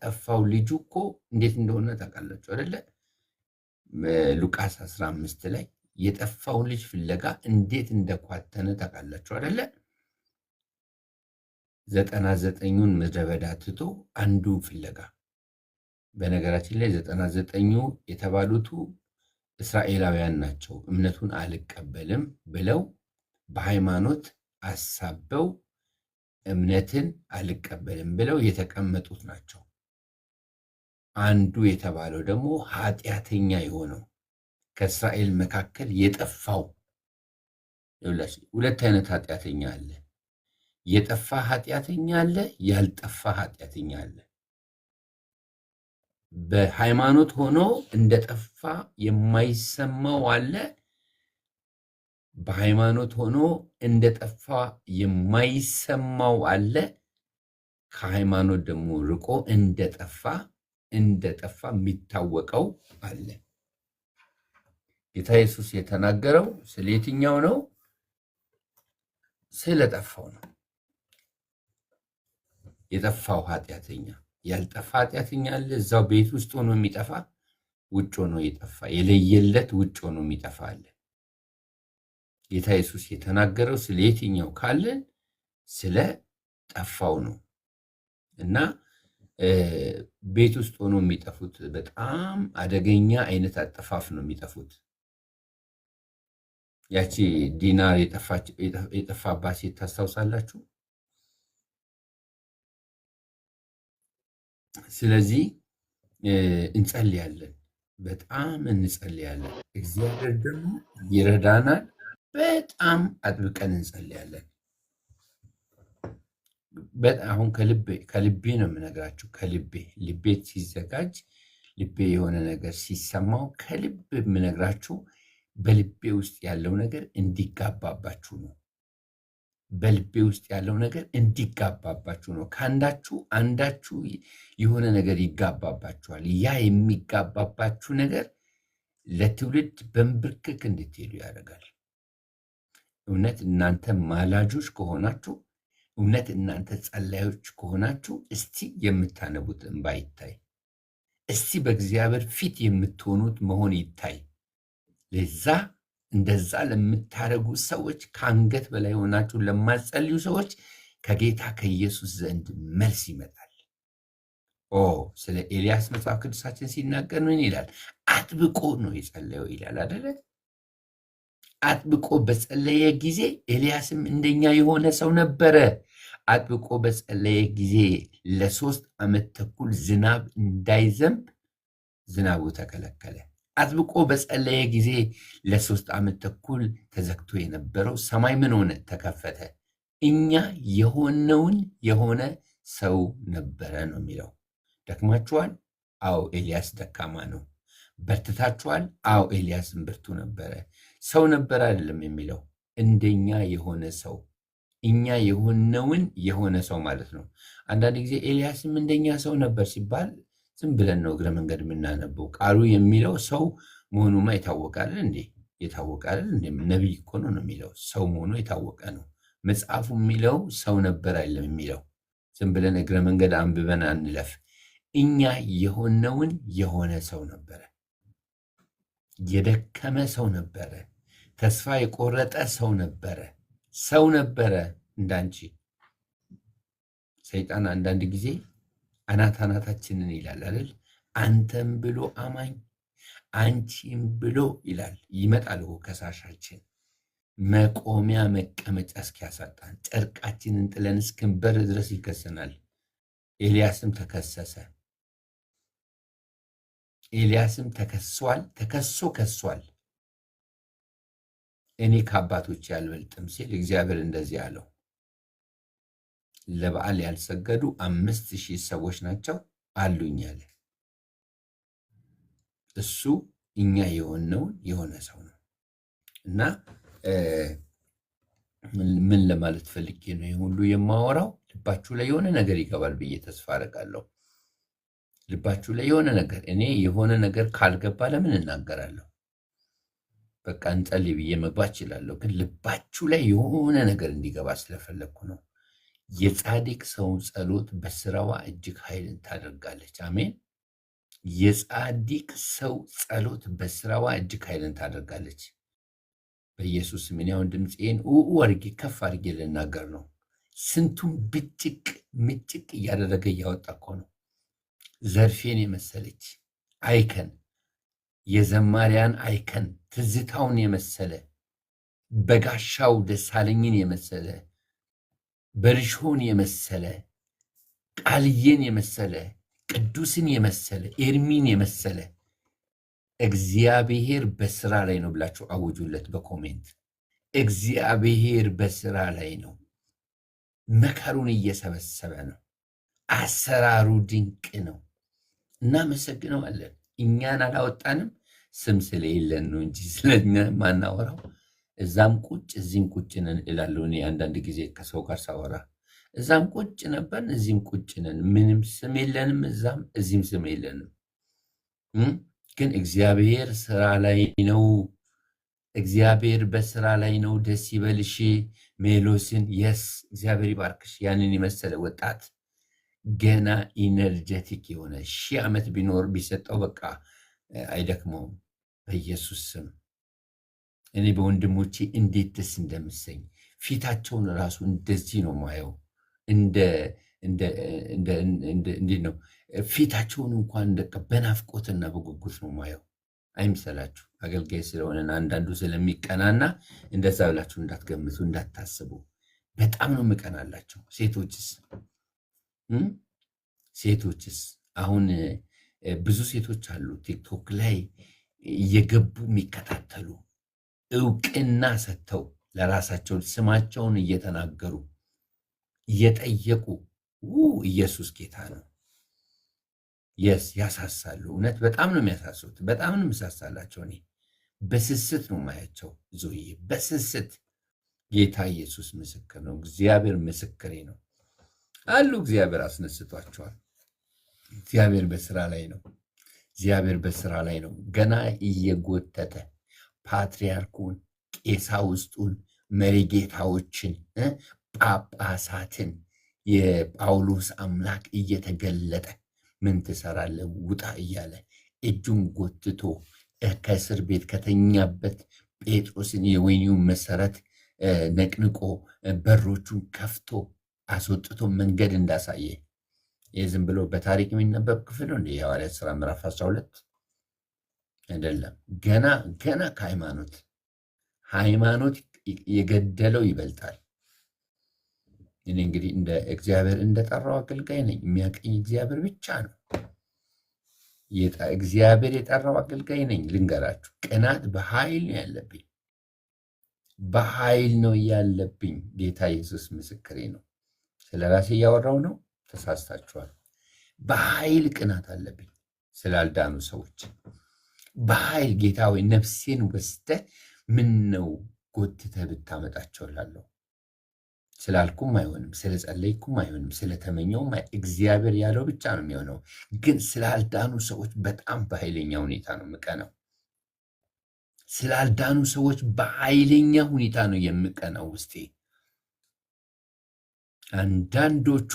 የጠፋው ልጁ እኮ እንዴት እንደሆነ ታውቃላችሁ አይደለ? ሉቃስ 15 ላይ የጠፋውን ልጅ ፍለጋ እንዴት እንደኳተነ ታውቃላችሁ አይደለ? 99ን ምድረ በዳ ትቶ አንዱን ፍለጋ። በነገራችን ላይ 99ኙ የተባሉቱ እስራኤላውያን ናቸው። እምነቱን አልቀበልም ብለው በሃይማኖት አሳበው እምነትን አልቀበልም ብለው የተቀመጡት ናቸው። አንዱ የተባለው ደግሞ ኃጢአተኛ የሆነው ከእስራኤል መካከል የጠፋው። ሁለት አይነት ኃጢአተኛ አለ። የጠፋ ኃጢአተኛ አለ፣ ያልጠፋ ኃጢአተኛ አለ። በሃይማኖት ሆኖ እንደጠፋ የማይሰማው አለ። በሃይማኖት ሆኖ እንደጠፋ የማይሰማው አለ። ከሃይማኖት ደግሞ ርቆ እንደጠፋ የሚታወቀው አለ። ጌታ ኢየሱስ የተናገረው ስለ የትኛው ነው? ስለጠፋው ነው። የጠፋው ኃጢአተኛ፣ ያልጠፋ ኃጢአተኛ አለ። እዛው ቤት ውስጥ ሆኖ የሚጠፋ፣ ውጭ ሆኖ የጠፋ፣ የለየለት ውጭ ሆኖ የሚጠፋ አለ። ጌታ ኢየሱስ የተናገረው ስለ የትኛው ካለን ስለ ጠፋው ነው። እና ቤት ውስጥ ሆኖ የሚጠፉት በጣም አደገኛ አይነት አጠፋፍ ነው የሚጠፉት። ያቺ ዲናር የጠፋባት ሴት ታስታውሳላችሁ? ስለዚህ እንጸልያለን፣ በጣም እንጸልያለን። እግዚአብሔር ደግሞ ይረዳናል። በጣም አጥብቀን እንጸልያለን። አሁን ከልቤ ነው የምነግራችሁ። ልቤ ሲዘጋጅ፣ ልቤ የሆነ ነገር ሲሰማው ከልብ የምነግራችሁ በልቤ ውስጥ ያለው ነገር እንዲጋባባችሁ ነው። በልቤ ውስጥ ያለው ነገር እንዲጋባባችሁ ነው። ከአንዳችሁ አንዳችሁ የሆነ ነገር ይጋባባችኋል። ያ የሚጋባባችሁ ነገር ለትውልድ በንብርክክ እንድትሄዱ ያደርጋል። እውነት እናንተ ማላጆች ከሆናችሁ፣ እውነት እናንተ ጸላዮች ከሆናችሁ፣ እስቲ የምታነቡት እንባ ይታይ። እስቲ በእግዚአብሔር ፊት የምትሆኑት መሆን ይታይ። ለዛ እንደዛ ለምታደርጉ ሰዎች፣ ከአንገት በላይ ሆናችሁ ለማትጸልዩ ሰዎች ከጌታ ከኢየሱስ ዘንድ መልስ ይመጣል። ስለ ኤልያስ መጽሐፍ ቅዱሳችን ሲናገር ምን ይላል? አጥብቆ ነው የጸለየው ይላል አደለ? አጥብቆ በጸለየ ጊዜ ኤልያስም እንደኛ የሆነ ሰው ነበረ። አጥብቆ በጸለየ ጊዜ ለ3 ዓመት ተኩል ዝናብ እንዳይዘንብ ዝናቡ ተከለከለ። አጥብቆ በጸለየ ጊዜ ለ3 ዓመት ተኩል ተዘግቶ የነበረው ሰማይ ምን ሆነ? ተከፈተ። እኛ የሆነውን የሆነ ሰው ነበረ ነው የሚለው። ደክማችኋል? አዎ ኤልያስ ደካማ ነው። በርትታችኋል? አዎ ኤልያስም ብርቱ ነበረ። ሰው ነበረ አይደለም የሚለው፣ እንደኛ የሆነ ሰው፣ እኛ የሆነውን የሆነ ሰው ማለት ነው። አንዳንድ ጊዜ ኤልያስም እንደኛ ሰው ነበር ሲባል ዝም ብለን ነው እግረ መንገድ የምናነበው። ቃሉ የሚለው ሰው መሆኑማ ይታወቃል እንዴ? የታወቃል እንዴ? ነቢይ እኮ ነው የሚለው፣ ሰው መሆኑ የታወቀ ነው። መጽሐፉ የሚለው ሰው ነበር አይደለም የሚለው። ዝም ብለን እግረ መንገድ አንብበን አንለፍ። እኛ የሆነውን የሆነ ሰው ነበረ። የደከመ ሰው ነበረ። ተስፋ የቆረጠ ሰው ነበረ። ሰው ነበረ እንዳንቺ። ሰይጣን አንዳንድ ጊዜ አናታችንን ይላል አይደል? አንተም ብሎ አማኝ፣ አንቺም ብሎ ይላል። ይመጣል ከሳሻችን፣ መቆሚያ መቀመጫ እስኪያሳጣን፣ ጨርቃችንን ጥለን እስክንበር ድረስ ይከሰናል። ኤልያስም ተከሰሰ። ኤልያስም ተከሷል። ከሷል። እኔ ከአባቶች ያልበልጥም ሲል እግዚአብሔር እንደዚህ አለው። ለበዓል ያልሰገዱ 5000 ሰዎች ናቸው አሉኝ አለ። እሱ እኛ የሆነውን የሆነ ሰው ነው። እና ምን ለማለት ፈልጌ ነው ይህ ሁሉ የማወራው? ልባችሁ ላይ የሆነ ነገር ይገባል ብዬ ተስፋ አደርጋለሁ። ልባችሁ ላይ የሆነ ነገር፣ እኔ የሆነ ነገር ካልገባ ለምን እናገራለሁ? በቃ እንጸልይ ብዬ መግባት እችላለሁ። ግን ልባችሁ ላይ የሆነ ነገር እንዲገባ ስለፈለግኩ ነው። የጻድቅ ሰው ጸሎት በስራዋ እጅግ ኃይልን ታደርጋለች። አሜን። የጻድቅ ሰው ጸሎት በስራዋ እጅግ ኃይልን ታደርጋለች። በኢየሱስ ስም እኔ አሁን ድምፄን አድርጌ ከፍ አድርጌ ልናገር ነው። ስንቱን ብጭቅ ምጭቅ እያደረገ እያወጣ እኮ ነው። ዘርፌን የመሰለች አይከን፣ የዘማሪያን አይከን፣ ትዝታውን የመሰለ በጋሻው ደሳለኝን የመሰለ በርሾን የመሰለ ቃልዬን የመሰለ ቅዱስን የመሰለ ኤርሚን የመሰለ እግዚአብሔር በስራ ላይ ነው ብላችሁ አውጁለት በኮሜንት። እግዚአብሔር በስራ ላይ ነው። መከሩን እየሰበሰበ ነው። አሰራሩ ድንቅ ነው። እናመሰግነዋለን። እኛን አላወጣንም፣ ስም ስለሌለን ነው እንጂ ስለኛ ማናወራው። እዛም ቁጭ እዚህም ቁጭ ነን እላለሁ እኔ አንዳንድ ጊዜ ከሰው ጋር ሳወራ። እዛም ቁጭ ነበርን እዚህም ቁጭ ነን። ምንም ስም የለንም፣ እዛም እዚህም ስም የለንም። ግን እግዚአብሔር ስራ ላይ ነው። እግዚአብሔር በስራ ላይ ነው። ደስ ይበልሽ ሜሎስን። የስ እግዚአብሔር ይባርክሽ። ያንን የመሰለ ወጣት ገና ኢነርጀቲክ የሆነ 1000 ዓመት ቢኖር ቢሰጠው በቃ አይደክመውም። በኢየሱስ ስም እኔ በወንድሞቼ እንዴት ደስ እንደምሰኝ ፊታቸውን ራሱ እንደዚህ ነው ማየው። እንዴት ነው ፊታቸውን እንኳን በናፍቆትና በጉጉት ነው ማየው። አይምሰላችሁ፣ አገልጋይ ስለሆነን አንዳንዱ ስለሚቀናና እንደዛ ብላችሁ እንዳትገምቱ እንዳታስቡ። በጣም ነው የምቀናላቸው። ሴቶችስ አሁን ብዙ ሴቶች አሉ ቲክቶክ ላይ እየገቡ የሚከታተሉ እውቅና ሰጥተው ለራሳቸው ስማቸውን እየተናገሩ እየጠየቁ ኢየሱስ ጌታ ነው። የስ ያሳሳሉ። እውነት በጣም ነው የሚያሳሱት። በጣም ነው የምሳሳላቸው። እኔ በስስት ነው ማያቸው። ዞዬ በስስት ጌታ ኢየሱስ ምስክር ነው። እግዚአብሔር ምስክሬ ነው አሉ። እግዚአብሔር አስነስቷቸዋል። እግዚአብሔር በስራ ላይ ነው። እግዚአብሔር በስራ ላይ ነው። ገና እየጎተተ ፓትርያርኩን፣ ቄሳውስጡን፣ መሪጌታዎችን፣ ጳጳሳትን የጳውሎስ አምላክ እየተገለጠ ምን ትሰራለህ ውጣ እያለ እጁን ጎትቶ ከእስር ቤት ከተኛበት ጴጥሮስን የወህኒውን መሰረት ነቅንቆ በሮቹን ከፍቶ አስወጥቶ መንገድ እንዳሳየ ይህ ዝም ብሎ በታሪክ የሚነበብ ክፍል እንደ የሐዋርያት ሥራ ምዕራፍ 12 አይደለም። ገና ሃይማኖት የገደለው ይበልጣል። እኔ እንግዲህ እንደ እግዚአብሔር እንደጠራው አገልጋይ ነኝ። የሚያቀኝ እግዚአብሔር ብቻ ነው። እግዚአብሔር የጠራው አገልጋይ ነኝ። ልንገራችሁ፣ ቅናት በኃይል ነው ያለብኝ፣ በኃይል ነው ያለብኝ። ጌታ ኢየሱስ ምስክሬ ነው። ስለ ራሴ እያወራው ነው። ተሳስታችኋል። በኃይል ቅናት አለብኝ ስላልዳኑ ሰዎች በኃይል ጌታ ወይ ነፍሴን ወስደህ ምን ነው ጎትተህ ብታመጣቸው እላለሁ። ስላልኩም አይሆንም፣ ስለጸለይኩም አይሆንም፣ ስለተመኘውም እግዚአብሔር ያለው ብቻ ነው የሚሆነው። ግን ስላልዳኑ ሰዎች በጣም በኃይለኛ ሁኔታ ነው የምቀናው። ስላልዳኑ ሰዎች በኃይለኛ ሁኔታ ነው የምቀናው ውስጤ። አንዳንዶቹ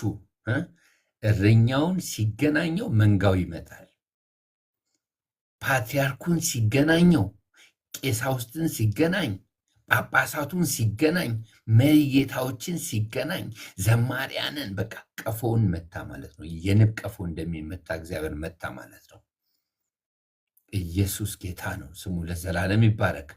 እረኛውን ሲገናኘው መንጋው ይመጣል። ፓትርያርኩን ሲገናኘው፣ ቄሳውስትን ሲገናኝ፣ ጳጳሳቱን ሲገናኝ፣ መሪ ጌታዎችን ሲገናኝ፣ ዘማሪያንን በቃ ቀፎውን መታ ማለት ነው። የንብ ቀፎ እንደሚመታ እግዚአብሔር መታ ማለት ነው። ኢየሱስ ጌታ ነው። ስሙ ለዘላለም ይባረክ።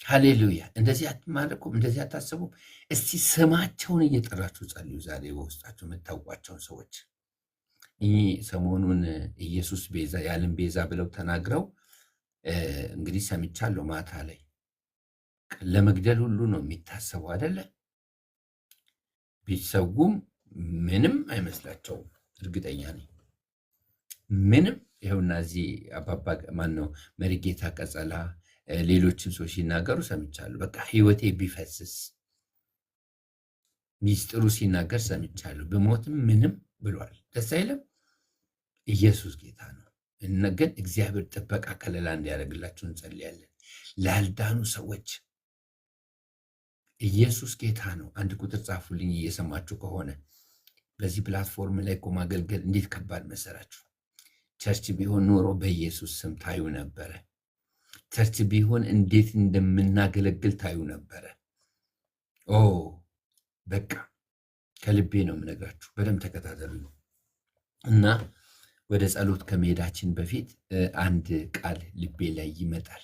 ሃሌሉያ። እንደዚህ አትማረኩም? እንደዚህ አታስቡም? እስቲ ስማቸውን እየጠራችሁ ጸልዩ። ዛሬ በውስጣችሁ የምታውቋቸውን ሰዎች ይህ ሰሞኑን ኢየሱስ ቤዛ የዓለም ቤዛ ብለው ተናግረው እንግዲህ ሰምቻለሁ። ማታ ላይ ለመግደል ሁሉ ነው የሚታሰበው አይደለ? ቢሰጉም ምንም አይመስላቸውም። እርግጠኛ ነኝ ምንም። ይኸውና እዚህ አባባ ማን ነው መሪጌታ ቀጸላ ሌሎችም ሰዎች ሲናገሩ ሰምቻለሁ። በቃ ህይወቴ ቢፈስስ ሚስጥሩ ሲናገር ሰምቻለሁ። ብሞትም ምንም ብሏል። ደስ አይልም? ኢየሱስ ጌታ ነው። ግን እግዚአብሔር ጥበቃ ከለላ እንዲያደርግላችሁ እንጸልያለን። ላልዳኑ ሰዎች ኢየሱስ ጌታ ነው። አንድ ቁጥር ጻፉልኝ እየሰማችሁ ከሆነ። በዚህ ፕላትፎርም ላይ እኮ ማገልገል እንዴት ከባድ መሰላችሁ። ቸርች ቢሆን ኖሮ በኢየሱስ ስም ታዩ ነበረ። ቸርች ቢሆን እንዴት እንደምናገለግል ታዩ ነበረ። ኦ በቃ ከልቤ ነው የምነግራችሁ። በደንብ ተከታተሉ እና ወደ ጸሎት ከመሄዳችን በፊት አንድ ቃል ልቤ ላይ ይመጣል።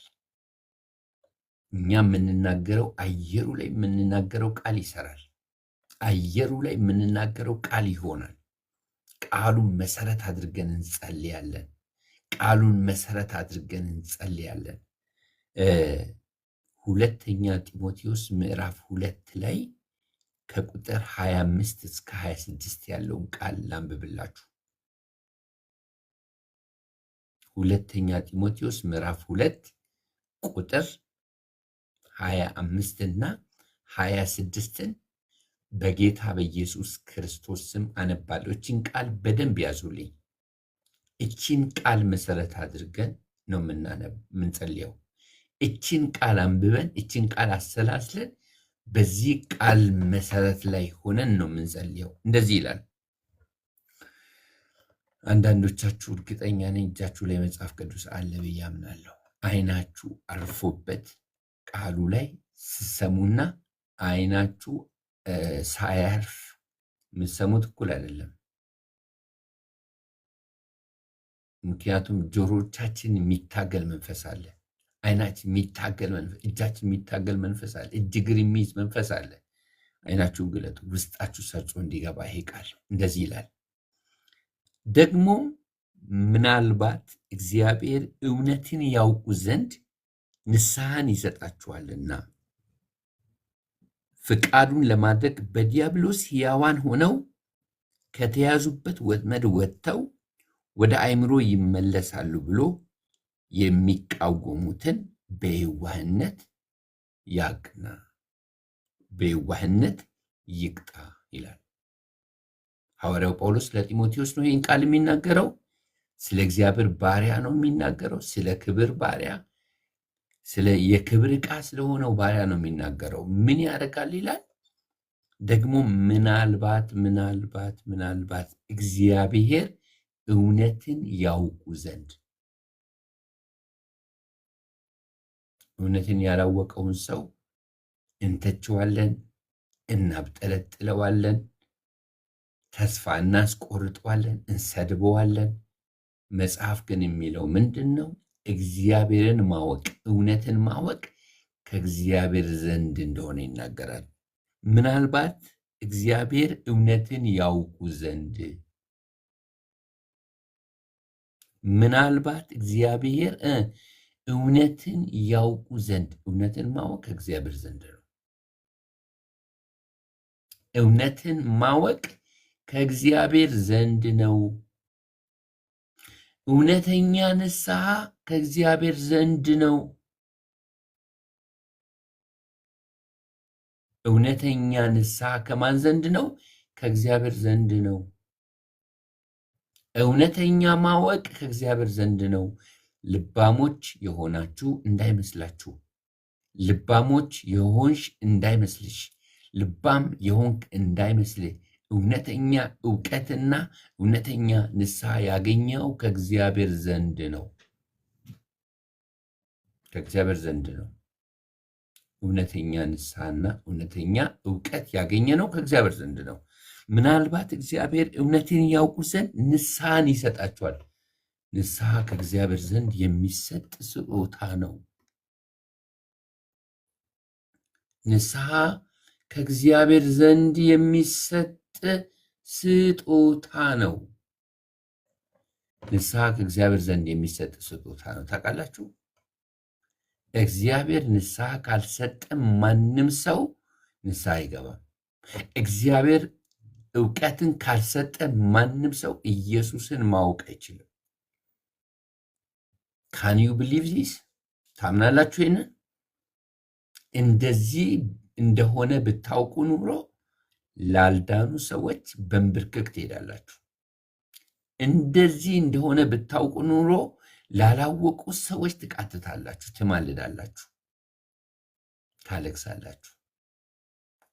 እኛ የምንናገረው አየሩ ላይ የምንናገረው ቃል ይሰራል። አየሩ ላይ የምንናገረው ቃል ይሆናል። ቃሉን መሰረት አድርገን እንጸልያለን። ቃሉን መሰረት አድርገን እንጸልያለን። ሁለተኛ ጢሞቴዎስ ምዕራፍ 2 ላይ ከቁጥር 25 እስከ 26 ያለውን ቃል ላንብብላችሁ። ሁለተኛ ጢሞቴዎስ ምዕራፍ 2 ቁጥር 25 እና 26ን በጌታ በኢየሱስ ክርስቶስ ስም አነባለሁ። እቺን ቃል በደንብ ያዙልኝ። እቺን ቃል መሰረት አድርገን ነው የምንጸልየው። እቺን ቃል አንብበን እቺን ቃል አሰላስለን በዚህ ቃል መሰረት ላይ ሆነን ነው የምንጸልየው። እንደዚህ ይላል። አንዳንዶቻችሁ እርግጠኛ ነኝ እጃችሁ ላይ መጽሐፍ ቅዱስ አለ ብዬ አምናለሁ። አይናችሁ አርፎበት ቃሉ ላይ ስሰሙና አይናችሁ ሳያርፍ የምትሰሙት እኩል አይደለም። ምክንያቱም ጆሮቻችን የሚታገል መንፈስ አለ፣ አይናችን የሚታገል መንፈስ፣ እጃችን የሚታገል መንፈስ አለ፣ እጅ እግር የሚይዝ መንፈስ አለ። አይናችሁን ግለጡ፣ ውስጣችሁ ሰርጾ እንዲገባ ይሄ ቃል እንደዚህ ይላል። ደግሞ ምናልባት እግዚአብሔር እውነትን ያውቁ ዘንድ ንስሐን ይሰጣችኋልና ፍቃዱን ለማድረግ በዲያብሎስ ሕያዋን ሆነው ከተያዙበት ወጥመድ ወጥተው ወደ አእምሮ ይመለሳሉ ብሎ የሚቃወሙትን በየዋህነት ያቅና፣ በየዋህነት ይቅጣ ይላል ሐዋርያው ጳውሎስ ለጢሞቴዎስ ነው ይህን ቃል የሚናገረው። ስለ እግዚአብሔር ባሪያ ነው የሚናገረው። ስለ ክብር ባሪያ፣ ስለ የክብር ዕቃ ስለሆነው ባሪያ ነው የሚናገረው። ምን ያደርጋል ይላል ደግሞ ምናልባት እግዚአብሔር እውነትን ያውቁ ዘንድ። እውነትን ያላወቀውን ሰው እንተቸዋለን፣ እናብጠለጥለዋለን፣ ተስፋ እናስቆርጠዋለን፣ እንሰድበዋለን። መጽሐፍ ግን የሚለው ምንድን ነው? እግዚአብሔርን ማወቅ፣ እውነትን ማወቅ ከእግዚአብሔር ዘንድ እንደሆነ ይናገራል። ምናልባት እግዚአብሔር እውነትን ያውቁ ዘንድ፣ ምናልባት እግዚአብሔር እውነትን ያውቁ ዘንድ። እውነትን ማወቅ ከእግዚአብሔር ዘንድ ነው። እውነትን ማወቅ ከእግዚአብሔር ዘንድ ነው። እውነተኛ ንስሐ ከእግዚአብሔር ዘንድ ነው። እውነተኛ ንስሐ ከማን ዘንድ ነው? ከእግዚአብሔር ዘንድ ነው። እውነተኛ ማወቅ ከእግዚአብሔር ዘንድ ነው። ልባሞች የሆናችሁ እንዳይመስላችሁ፣ ልባሞች የሆንሽ እንዳይመስልሽ፣ ልባም የሆንክ እንዳይመስልህ። እውነተኛ እውቀትና እውነተኛ ንስሐ ያገኘው ከእግዚአብሔር ዘንድ ነው። ከእግዚአብሔር ዘንድ ነው። እውነተኛ ንስሐና እውነተኛ እውቀት ያገኘ ነው ከእግዚአብሔር ዘንድ ነው። ምናልባት እግዚአብሔር እውነትን ያውቁ ዘንድ ንስሐን ይሰጣቸዋል። ንስሐ ከእግዚአብሔር ዘንድ የሚሰጥ ስጦታ ነው። ንስሐ ከእግዚአብሔር ዘንድ የሚሰጥ ስጦታ ነው። ንስሐ ከእግዚአብሔር ዘንድ የሚሰጥ ስጦታ ነው። ታውቃላችሁ፣ እግዚአብሔር ንስሐ ካልሰጠ ማንም ሰው ንስሐ አይገባም። እግዚአብሔር እውቀትን ካልሰጠ ማንም ሰው ኢየሱስን ማወቅ አይችልም። ካን ዩ ብሊቭ ዚስ? ታምናላችሁ? ይህንን እንደዚህ እንደሆነ ብታውቁ ኑሮ ላልዳኑ ሰዎች በንብርክክ ትሄዳላችሁ። እንደዚህ እንደሆነ ብታውቁ ኑሮ ላላወቁ ሰዎች ትቃትታላችሁ፣ ትማልዳላችሁ፣ ታለቅሳላችሁ።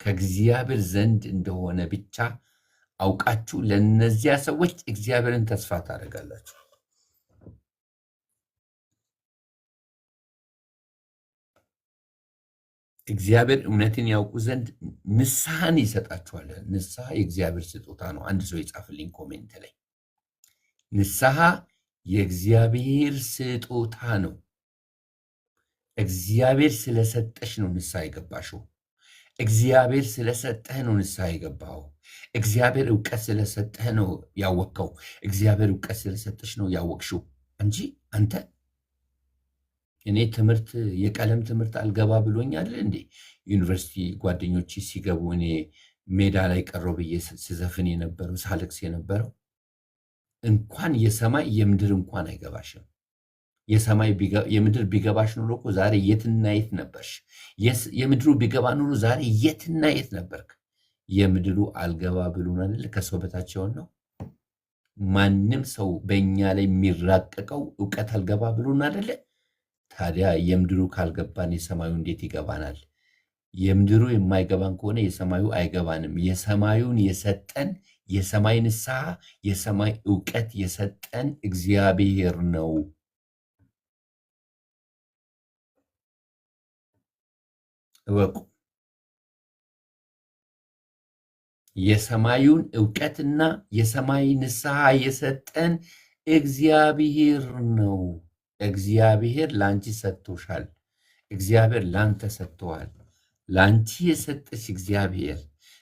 ከእግዚአብሔር ዘንድ እንደሆነ ብቻ አውቃችሁ ለእነዚያ ሰዎች እግዚአብሔርን ተስፋ ታደርጋላችሁ። እግዚአብሔር እውነትን ያውቁ ዘንድ ንስሐን ይሰጣችኋል። ንስሐ የእግዚአብሔር ስጦታ ነው። አንድ ሰው የጻፍልኝ ኮሜንት ላይ ንስሐ የእግዚአብሔር ስጦታ ነው። እግዚአብሔር ስለሰጠሽ ነው ንስሐ የገባሽው። እግዚአብሔር ስለሰጠህ ነው ንስሐ የገባኸው። እግዚአብሔር እውቀት ስለሰጠህ ነው ያወቅከው። እግዚአብሔር እውቀት ስለሰጠሽ ነው ያወቅሽው እንጂ አንተ እኔ ትምህርት የቀለም ትምህርት አልገባ ብሎኛል እንዴ? ዩኒቨርሲቲ ጓደኞች ሲገቡ እኔ ሜዳ ላይ ቀረው ብዬ ስዘፍን የነበረው ሳለቅስ የነበረው እንኳን የሰማይ የምድር እንኳን አይገባሽም። የምድር ቢገባሽ ኑሮ እኮ ዛሬ የትና የት ነበርሽ? የምድሩ ቢገባ ኑሮ ዛሬ የትና የት ነበርክ? የምድሩ አልገባ ብሎናል። ከሰው በታች የሆን ነው። ማንም ሰው በእኛ ላይ የሚራቀቀው እውቀት አልገባ ብሎን አይደለ? ታዲያ የምድሩ ካልገባን የሰማዩ እንዴት ይገባናል? የምድሩ የማይገባን ከሆነ የሰማዩ አይገባንም። የሰማዩን የሰጠን የሰማይ ንስሐ የሰማይ እውቀት የሰጠን እግዚአብሔር ነው። እወቁ። የሰማዩን እውቀትና የሰማይ ንስሐ የሰጠን እግዚአብሔር ነው። እግዚአብሔር ላንቺ ሰጥቶሻል። እግዚአብሔር ላንተ ሰጥተዋል። ላንቺ የሰጠሽ እግዚአብሔር፣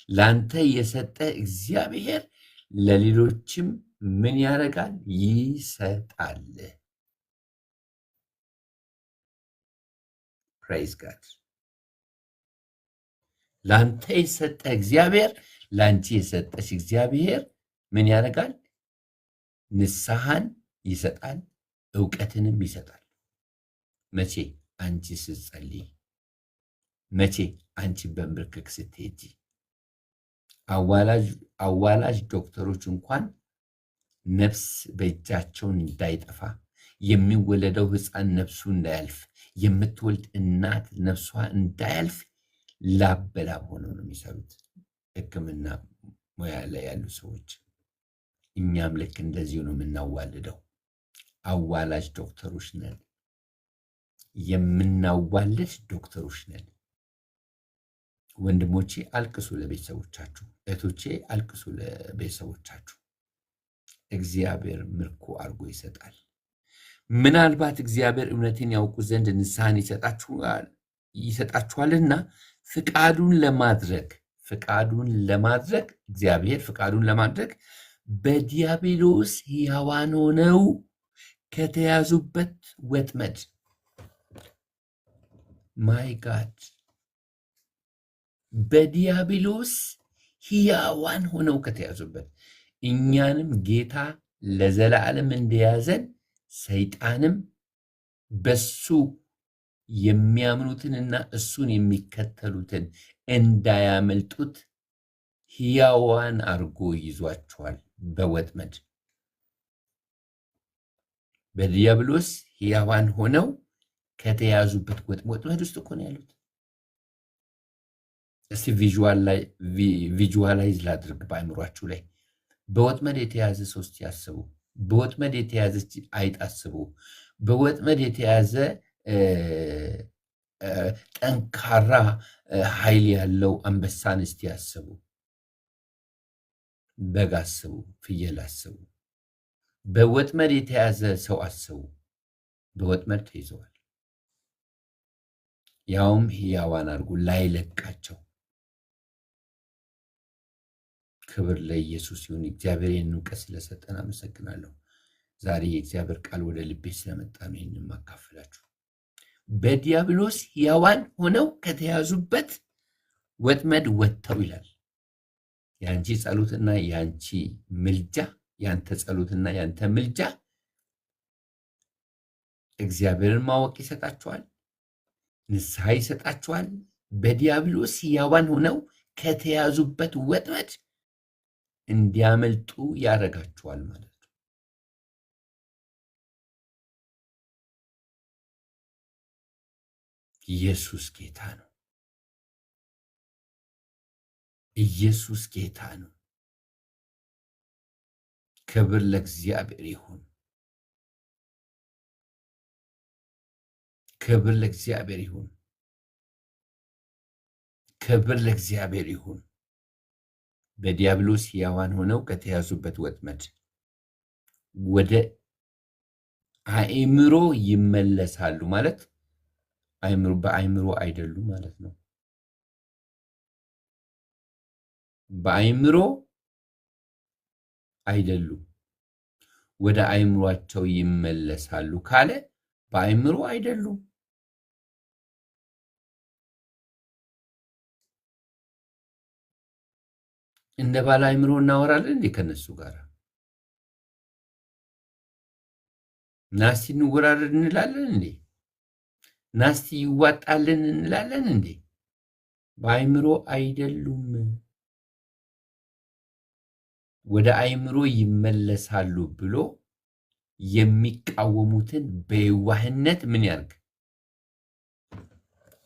ላንተ የሰጠ እግዚአብሔር ለሌሎችም ምን ያደርጋል? ይሰጣል። ፕሬዝ ጋድ። ላንተ የሰጠ እግዚአብሔር፣ ላንቺ የሰጠሽ እግዚአብሔር ምን ያደርጋል? ንስሐን ይሰጣል፣ እውቀትንም ይሰጣል። መቼ? አንቺ ስትጸልይ፣ መቼ? አንቺ በምርክክ ስትሄጂ። አዋላጅ ዶክተሮች እንኳን ነፍስ በእጃቸው እንዳይጠፋ፣ የሚወለደው ሕፃን ነፍሱ እንዳያልፍ፣ የምትወልድ እናት ነፍሷ እንዳያልፍ ላብ በላብ ሆነው ነው የሚሰሩት ሕክምና ሙያ ላይ ያሉ ሰዎች። እኛም ልክ እንደዚሁ ነው የምናዋልደው። አዋላጅ ዶክተሮች ነን። የምናዋልድ ዶክተሮች ነን። ወንድሞቼ አልቅሱ ለቤተሰቦቻችሁ፣ እህቶቼ አልቅሱ ለቤተሰቦቻችሁ። እግዚአብሔር ምርኮ አድርጎ ይሰጣል። ምናልባት እግዚአብሔር እውነትን ያውቁ ዘንድ ንስሐን ይሰጣችኋልና ፍቃዱን ለማድረግ እግዚአብሔር ፍቃዱን ለማድረግ በዲያብሎስ ሕያዋን ሆነው ከተያዙበት ወጥመድ ማይ ጋድ በዲያብሎስ ሕያዋን ሆነው ከተያዙበት እኛንም ጌታ ለዘላለም እንደያዘን ሰይጣንም በሱ የሚያምኑትንና እሱን የሚከተሉትን እንዳያመልጡት ሕያዋን አድርጎ ይዟቸዋል በወጥመድ። በዲያብሎስ ሕያዋን ሆነው ከተያዙበት ወጥመድ ውስጥ እኮ ነው ያሉት። እስቲ ቪዥዋላይዝ ላድርግ በአእምሯችሁ ላይ። በወጥመድ የተያዘ ሰው እስቲ ያስቡ። በወጥመድ የተያዘች አይጥ አስቡ። በወጥመድ የተያዘ ጠንካራ ኃይል ያለው አንበሳን እስቲ ያስቡ። በግ አስቡ። ፍየል አስቡ። በወጥመድ የተያዘ ሰው አስቡ። በወጥመድ ተይዘዋል። ያውም ሕያዋን አድርጎ ላይለቃቸው። ክብር ለኢየሱስ ይሁን። እግዚአብሔር ይህን እውቀት ስለሰጠን አመሰግናለሁ። ዛሬ የእግዚአብሔር ቃል ወደ ልቤ ስለመጣ ነው ይህንን ማካፈላችሁ። በዲያብሎስ ሕያዋን ሆነው ከተያዙበት ወጥመድ ወጥተው ይላል። የአንቺ ጸሎትና የአንቺ ምልጃ፣ ያንተ ጸሎትና ያንተ ምልጃ እግዚአብሔርን ማወቅ ይሰጣችኋል፣ ንስሐ ይሰጣችኋል። በዲያብሎስ ሕያዋን ሆነው ከተያዙበት ወጥመድ እንዲያመልጡ ያደርጋችኋል ማለት ነው። ኢየሱስ ጌታ ነው። ኢየሱስ ጌታ ነው። ክብር ለእግዚአብሔር ይሁን። ክብር ለእግዚአብሔር ይሁን። ክብር ለእግዚአብሔር ይሁን። በዲያብሎስ ሕያዋን ሆነው ከተያዙበት ወጥመድ ወደ አእምሮ ይመለሳሉ ማለት በአእምሮ አይደሉም ማለት ነው። በአእምሮ አይደሉም፣ ወደ አእምሯቸው ይመለሳሉ ካለ በአእምሮ አይደሉም። እንደ ባለ አእምሮ እናወራለን እንዴ ከነሱ ጋር? ናስቲ እንወራረድ እንላለን እንዴ? ናስቲ ይዋጣልን እንላለን እንዴ? በአእምሮ አይደሉም። ወደ አእምሮ ይመለሳሉ ብሎ የሚቃወሙትን በየዋህነት ምን ያርግ?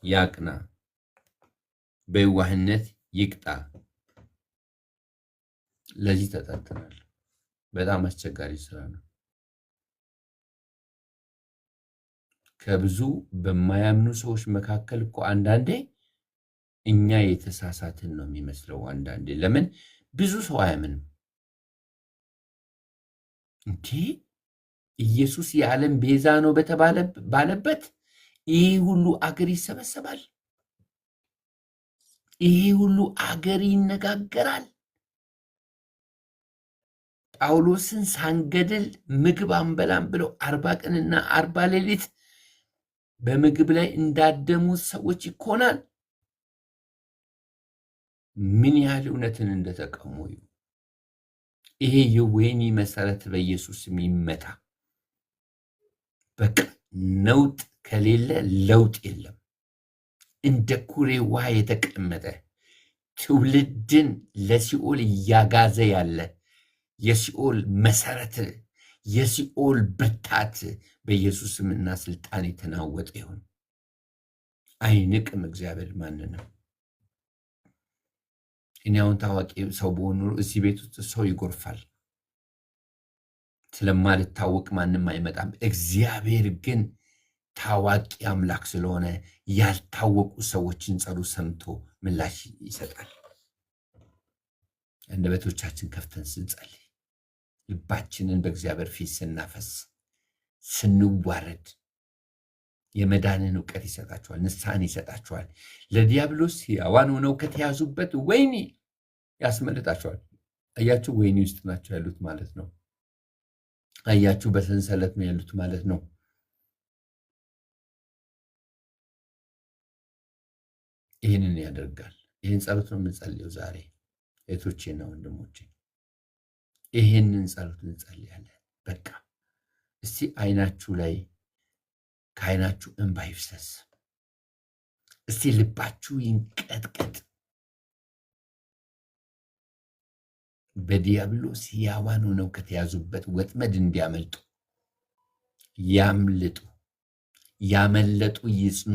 ያቅና፣ በየዋህነት ይቅጣ። ለዚህ ተጠርተናል። በጣም አስቸጋሪ ስራ ነው። ከብዙ በማያምኑ ሰዎች መካከል እኮ አንዳንዴ እኛ የተሳሳትን ነው የሚመስለው። አንዳንዴ ለምን ብዙ ሰው አያምንም? እንዴ ኢየሱስ የዓለም ቤዛ ነው ባለበት ይህ ሁሉ አገር ይሰበሰባል። ይህ ሁሉ አገር ይነጋገራል። ጳውሎስን ሳንገድል ምግብ አንበላም ብለው 40 ቀንና 40 ሌሊት በምግብ ላይ እንዳደሙት ሰዎች ይኮናል። ምን ያህል እውነትን እንደተቀሙ። ይሄ የወይኒ መሰረት በኢየሱስ ይመታ። በቃ ነውጥ ከሌለ ለውጥ የለም። እንደ ኩሬ ውሃ የተቀመጠ ትውልድን ለሲኦል እያጋዘ ያለ የሲኦል መሰረት፣ የሲኦል ብርታት በኢየሱስ ስምና ስልጣን የተናወጠ ይሁን። አይንቅም እግዚአብሔር ማንንም። እኔ አሁን ታዋቂ ሰው በሆኑ እዚህ ቤት ውስጥ ሰው ይጎርፋል። ስለማልታወቅ ማንም አይመጣም። እግዚአብሔር ግን ታዋቂ አምላክ ስለሆነ ያልታወቁ ሰዎችን ጸሎት ሰምቶ ምላሽ ይሰጣል። አንደበቶቻችን ከፍተን ስንጸልይ፣ ልባችንን በእግዚአብሔር ፊት ስናፈስ፣ ስንዋረድ የመዳንን እውቀት ይሰጣቸዋል፣ ንስሐን ይሰጣቸዋል። ለዲያብሎስ ሕያዋን ሆነው ከተያዙበት ወህኒ ያስመልጣቸዋል። አያችሁ፣ ወህኒ ውስጥ ናቸው ያሉት ማለት ነው። አያችሁ፣ በሰንሰለት ነው ያሉት ማለት ነው። ይህንን ያደርጋል። ይህን ጸሎት ነው የምንጸልየው ዛሬ እህቶቼና ወንድሞቼ፣ ይህንን ጸሎት እንጸልያለን። በቃ እስቲ አይናችሁ ላይ ከአይናችሁ እንባ ይፍሰስ። እስቲ ልባችሁ ይንቀጥቀጥ። በዲያብሎስ ሕያዋን ሆነው ከተያዙበት ወጥመድ እንዲያመልጡ ያምልጡ፣ ያመለጡ ይጽኑ።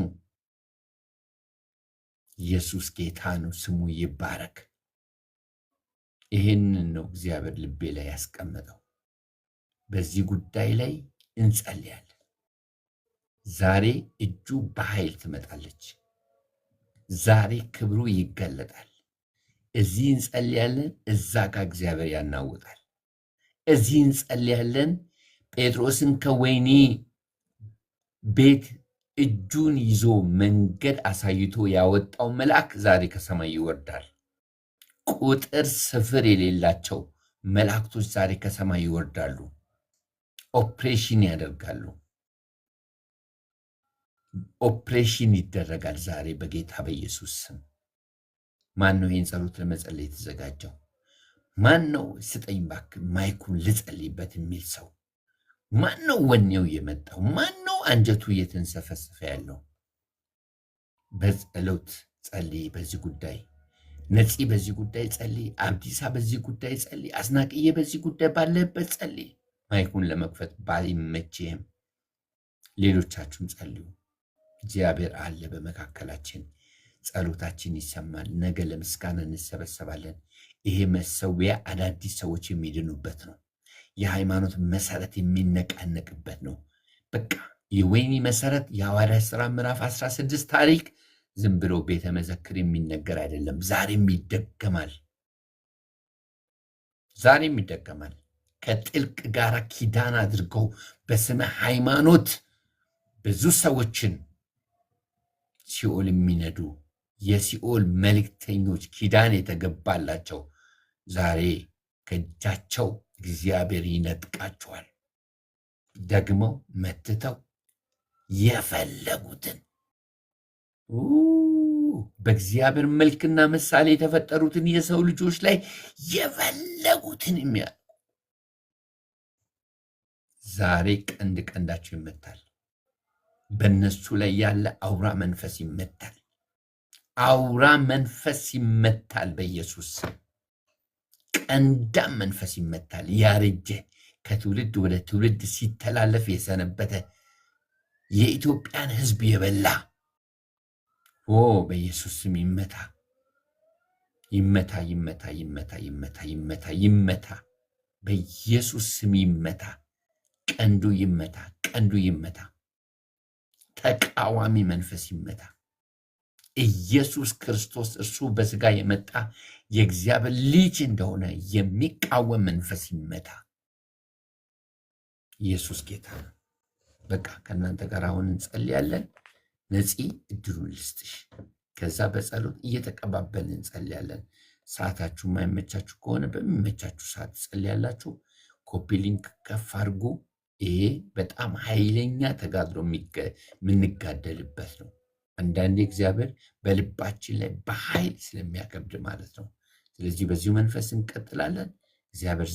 ኢየሱስ ጌታ ነው፣ ስሙ ይባረክ። ይህንን ነው እግዚአብሔር ልቤ ላይ ያስቀመጠው። በዚህ ጉዳይ ላይ እንጸልያለን። ዛሬ እጁ በኃይል ትመጣለች። ዛሬ ክብሩ ይገለጣል። እዚህ እንጸልያለን፣ እዛ ጋር እግዚአብሔር ያናውጣል። እዚህ እንጸልያለን። ጴጥሮስን ከወህኒ ቤት እጁን ይዞ መንገድ አሳይቶ ያወጣው መልአክ ዛሬ ከሰማይ ይወርዳል። ቁጥር ስፍር የሌላቸው መላእክቶች ዛሬ ከሰማይ ይወርዳሉ። ኦፕሬሽን ያደርጋሉ። ኦፕሬሽን ይደረጋል ዛሬ በጌታ በኢየሱስ ስም። ማን ነው ይህን ጸሎት ለመጸለይ የተዘጋጀው? ማን ነው ስጠኝ እባክህ ማይኩን ልጸልይበት የሚል ሰው? ማን ነው ወኔው የመጣው? ማን ነው አንጀቱ እየተንሰፈሰፈ ያለው? በጸሎት ጸልይ። በዚህ ጉዳይ ነፂ፣ በዚህ ጉዳይ ጸልይ። አብዲሳ በዚህ ጉዳይ ጸልይ። አስናቅዬ በዚህ ጉዳይ ባለበት ጸልይ። ማይኩን ለመክፈት ባይመችህም ሌሎቻችሁም ጸልዩ። እግዚአብሔር አለ በመካከላችን። ጸሎታችን ይሰማል። ነገ ለምስጋና እንሰበሰባለን። ይሄ መሰዊያ አዳዲስ ሰዎች የሚድኑበት ነው። የሃይማኖት መሰረት የሚነቃነቅበት ነው። በቃ የወይኒ መሰረት የሐዋርያት ሥራ ምዕራፍ 16 ታሪክ ዝም ብሎ ቤተ መዘክር የሚነገር አይደለም። ዛሬም ይደገማል። ዛሬም ይደገማል። ከጥልቅ ጋር ኪዳን አድርገው በስመ ሃይማኖት ብዙ ሰዎችን ሲኦል የሚነዱ የሲኦል መልእክተኞች ኪዳን የተገባላቸው ዛሬ ከእጃቸው እግዚአብሔር ይነጥቃቸዋል። ደግሞ መትተው የፈለጉትን በእግዚአብሔር መልክና ምሳሌ የተፈጠሩትን የሰው ልጆች ላይ የፈለጉትን የሚያደርጉ ዛሬ ቀንድ ቀንዳቸው ይመታል። በእነሱ ላይ ያለ አውራ መንፈስ ይመታል። አውራ መንፈስ ይመታል። በኢየሱስ ቀንዳም መንፈስ ይመታል። ያረጀ ከትውልድ ወደ ትውልድ ሲተላለፍ የሰነበተ የኢትዮጵያን ሕዝብ የበላ በኢየሱስ ስም ይመታ፣ ይመታ፣ ይመታ፣ ይመታ፣ ይመታ፣ ይመታ፣ ይመታ። በኢየሱስ ስም ይመታ። ቀንዱ ይመታ፣ ቀንዱ ይመታ። ተቃዋሚ መንፈስ ይመታ። ኢየሱስ ክርስቶስ እርሱ በሥጋ የመጣ የእግዚአብሔር ልጅ እንደሆነ የሚቃወም መንፈስ ይመታ። ኢየሱስ ጌታ ነው። በቃ ከእናንተ ጋር አሁን እንጸልያለን። ነፂ እድሉን ልስጥሽ። ከዛ በጸሎት እየተቀባበልን እንጸልያለን። ሰዓታችሁ የማይመቻችሁ ከሆነ በሚመቻችሁ ሰዓት ትጸልያላችሁ። ኮፒ ሊንክ ከፍ አድርጉ። ይሄ በጣም ኃይለኛ ተጋድሎ የምንጋደልበት ነው። አንዳንዴ እግዚአብሔር በልባችን ላይ በኃይል ስለሚያከብድ ማለት ነው። ስለዚህ በዚሁ መንፈስ እንቀጥላለን። እግዚአብሔር